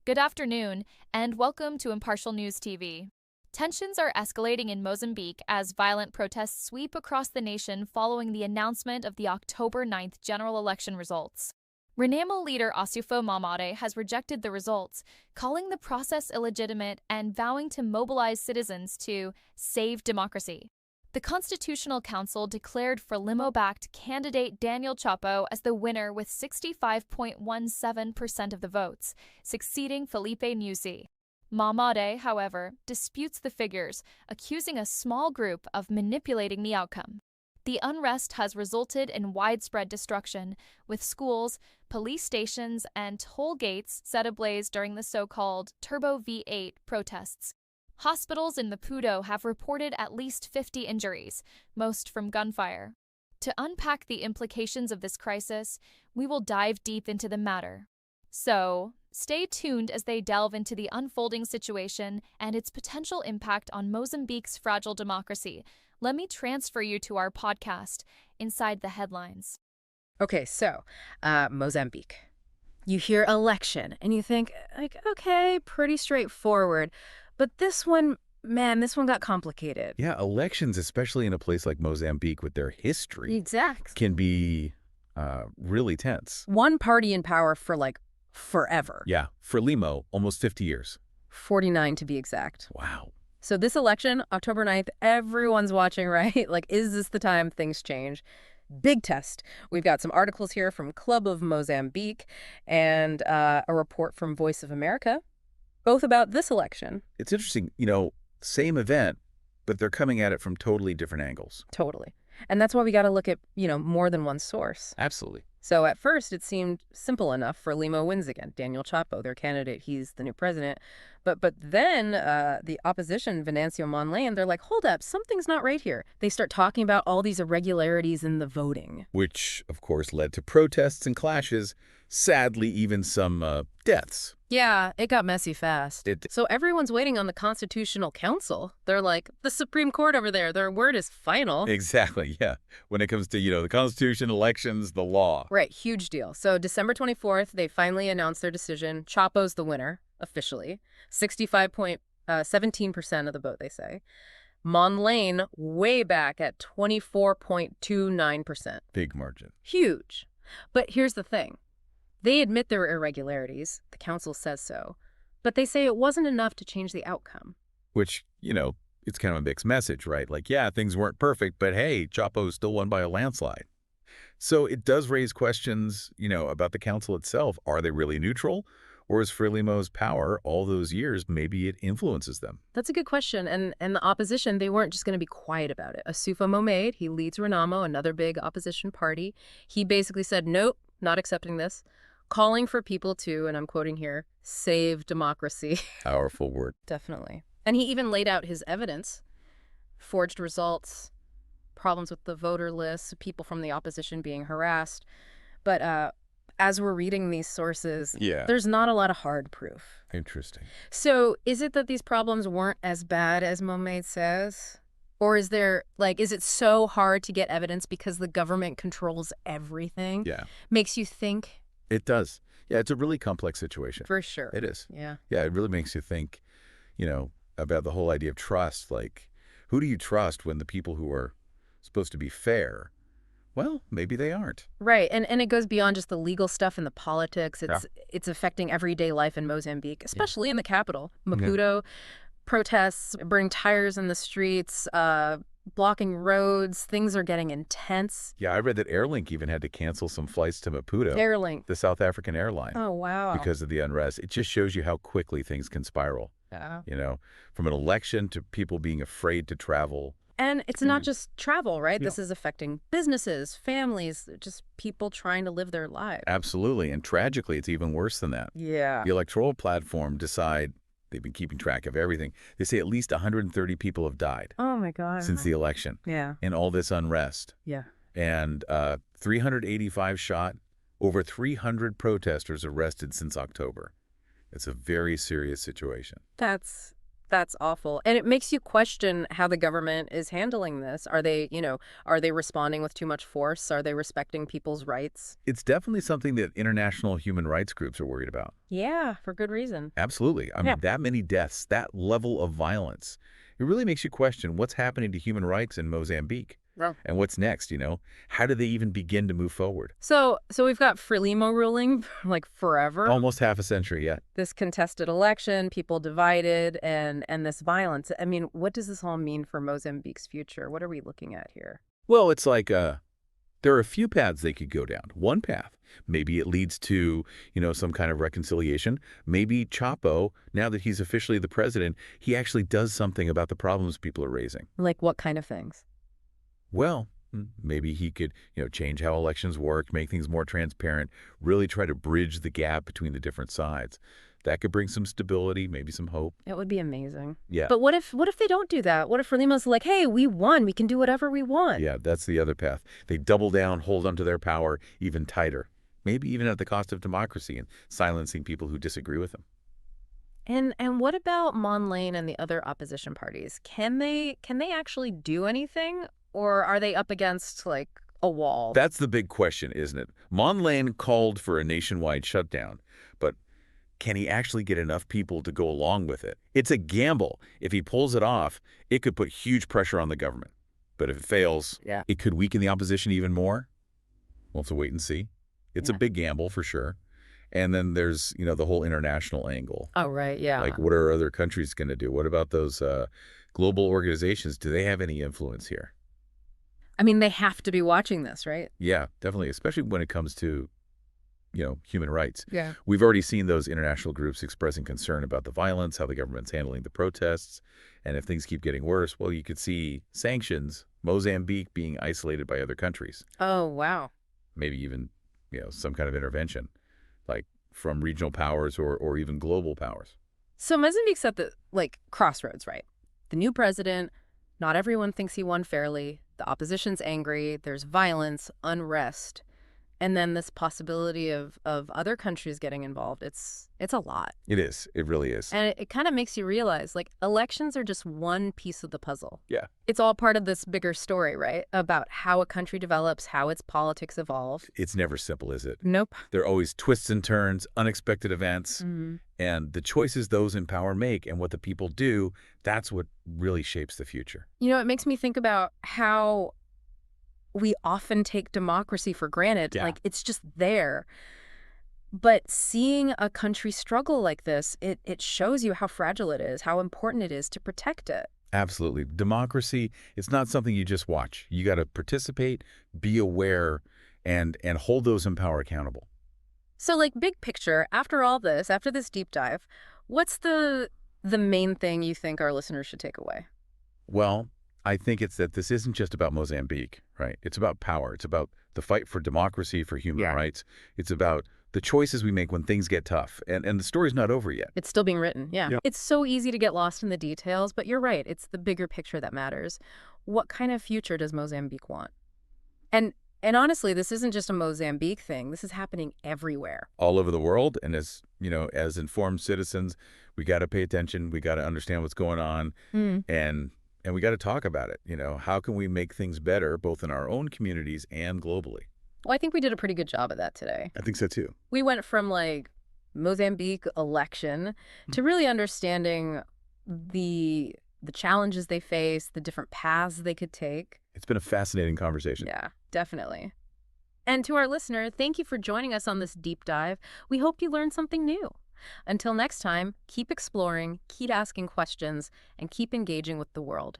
Good afternoon, and welcome to Impartial News TV. Tensions are escalating in Mozambique as violent protests sweep across the nation following the announcement of the October 9th general election results. Renamo leader Asufo Mamade has rejected the results, calling the process illegitimate and vowing to mobilize citizens to save democracy. The Constitutional Council declared Frelimo-backed candidate Daniel Chapo as the winner with 65.17% of the votes, succeeding Felipe Nyusi. Mamade, however, disputes the figures, accusing a small group of manipulating the outcome. The unrest has resulted in widespread destruction, with schools, police stations, and toll gates set ablaze during the so-called Turbo V8 protests. Hospitals in Maputo have reported at least 50 injuries, most from gunfire. To unpack the implications of this crisis, we will dive deep into the matter. So, stay tuned as they delve into the unfolding situation and its potential impact on Mozambique's fragile democracy. Let me transfer you to our podcast, Inside the Headlines. Okay, so, Mozambique. You hear election, and you think, okay, pretty straightforward. But this one got complicated. Yeah, elections, especially in a place like Mozambique with their history, Exactly. can be really tense. One party in power for, forever. Yeah, Frelimo, almost 50 years. 49 to be exact. Wow. So this election, October 9th, everyone's watching, right? Is this the time things change? Big test. We've got some articles here from Club of Mozambique and a report from Voice of America, both about this election. It's interesting, same event, but they're coming at it from totally different angles. Totally. And that's why we got to look at, more than one source. Absolutely. So at first, it seemed simple enough. Frelimo wins again. Daniel Chapo, their candidate, he's the new president. But then the opposition, Venancio Mondlane, they're like, hold up, something's not right here. They start talking about all these irregularities in the voting. Which, of course, led to protests and clashes, sadly, even some deaths. Yeah, it got messy fast. So everyone's waiting on the Constitutional Council. They're like, the Supreme Court over there, their word is final. Exactly, yeah. When it comes to, the Constitution, elections, the law. Right, huge deal. So December 24th, they finally announced their decision. Chapo's the winner, officially. 65.17% of the vote, they say. Mondlane way back at 24.29%. Big margin. Huge. But here's the thing. They admit there were irregularities. The council says so. But they say it wasn't enough to change the outcome. Which, it's kind of a mixed message, right? Yeah, things weren't perfect, but hey, Chapo still won by a landslide. So it does raise questions, about the council itself. Are they really neutral? Or is Frelimo's power all those years, maybe it influences them? That's a good question. And the opposition, they weren't just going to be quiet about it. Asufo Mamade, he leads Renamo, another big opposition party. He basically said, nope, not accepting this. Calling for people to, and I'm quoting here, save democracy. Powerful word. Definitely. And he even laid out his evidence, forged results, problems with the voter lists, people from the opposition being harassed. But as we're reading these sources, there's not a lot of hard proof. Interesting. So is it that these problems weren't as bad as Momade says? Or is there, is it so hard to get evidence because the government controls everything? Yeah. Makes you think? It does. Yeah, it's a really complex situation. For sure. It is. Yeah. Yeah, it really makes you think, about the whole idea of trust. Who do you trust when the people who are supposed to be fair, well, maybe they aren't. Right. And it goes beyond just the legal stuff and the politics. It's affecting everyday life in Mozambique, especially in the capital. Maputo, protests, burning tires in the streets, blocking roads. Things are getting intense. Yeah, I read that Airlink even had to cancel some flights to Maputo. Airlink. The South African airline. Oh, wow. Because of the unrest. It just shows you how quickly things can spiral. Yeah. From an election to people being afraid to travel. And it's not just travel, right? Yeah. This is affecting businesses, families, just people trying to live their lives. Absolutely. And tragically, it's even worse than that. Yeah. The electoral platform they've been keeping track of everything. They say at least 130 people have died. Oh, my God. Since the election. Yeah. And all this unrest. Yeah. And 385 shot, over 300 protesters arrested since October. It's a very serious situation. That's That's awful. And it makes you question how the government is handling this. Are they responding with too much force? Are they respecting people's rights? It's definitely something that international human rights groups are worried about. Yeah, for good reason. Absolutely. I Yeah. mean, that many deaths, that level of violence, it really makes you question what's happening to human rights in Mozambique. Yeah. And what's next, you know? How do they even begin to move forward? So we've got Frelimo ruling like forever. Almost half a century, yeah. This contested election, people divided, and this violence. I mean, what does this all mean for Mozambique's future? What are we looking at here? Well, it's like there are a few paths they could go down. One path, maybe it leads to, some kind of reconciliation. Maybe Chapo, now that he's officially the president, he actually does something about the problems people are raising. Like what kind of things? Well, maybe he could, change how elections work, make things more transparent, really try to bridge the gap between the different sides. That could bring some stability, maybe some hope. It would be amazing. Yeah. But what if they don't do that? What if Frelimo's like, hey, we won. We can do whatever we want. Yeah, that's the other path. They double down, hold onto their power even tighter, maybe even at the cost of democracy and silencing people who disagree with them. And what about Mon Lane and the other opposition parties? Can they actually do anything? Or are they up against, like, a wall? That's the big question, isn't it? Mon Lane called for a nationwide shutdown, but can he actually get enough people to go along with it? It's a gamble. If he pulls it off, it could put huge pressure on the government. But if it fails, Yeah. it could weaken the opposition even more. We'll have to wait and see. It's a big gamble for sure. And then there's, the whole international angle. Oh, right, yeah. Like, what are other countries going to do? What about those global organizations? Do they have any influence here? I mean, they have to be watching this, right? Yeah, definitely, especially when it comes to, human rights. Yeah. We've already seen those international groups expressing concern about the violence, how the government's handling the protests. And if things keep getting worse, well, you could see sanctions, Mozambique being isolated by other countries. Oh, wow. Maybe even, some kind of intervention, like from regional powers or even global powers. So Mozambique's at the, crossroads, right? The new president, not everyone thinks he won fairly. The opposition's angry. There's violence, unrest. And then this possibility of other countries getting involved. It's a lot. It is. It really is. And it kind of makes you realize, elections are just one piece of the puzzle. Yeah. It's all part of this bigger story, right? About how a country develops, how its politics evolve. It's never simple, is it? Nope. There are always twists and turns, unexpected events. Mm-hmm. And the choices those in power make and what the people do, that's what really shapes the future. It makes me think about how we often take democracy for granted. Yeah. It's just there. But seeing a country struggle like this, it shows you how fragile it is, how important it is to protect it. Absolutely. Democracy, it's not something you just watch. You got to participate, be aware, and hold those in power accountable. So, big picture, after this deep dive, what's the main thing you think our listeners should take away? Well, I think it's that this isn't just about Mozambique, right? It's about power. It's about the fight for democracy, for human rights. It's about the choices we make when things get tough. And the story's not over yet. It's still being written, yeah. Yeah. It's so easy to get lost in the details, but you're right. It's the bigger picture that matters. What kind of future does Mozambique want? And honestly, this isn't just a Mozambique thing. This is happening everywhere. All over the world. And as informed citizens, we got to pay attention. We got to understand what's going on. And we got to talk about it. How can we make things better, both in our own communities and globally? Well, I think we did a pretty good job of that today. I think so, too. We went from, Mozambique election to really understanding the challenges they face, the different paths they could take. It's been a fascinating conversation. Yeah, definitely. And to our listener, thank you for joining us on this deep dive. We hope you learned something new. Until next time, keep exploring, keep asking questions, and keep engaging with the world.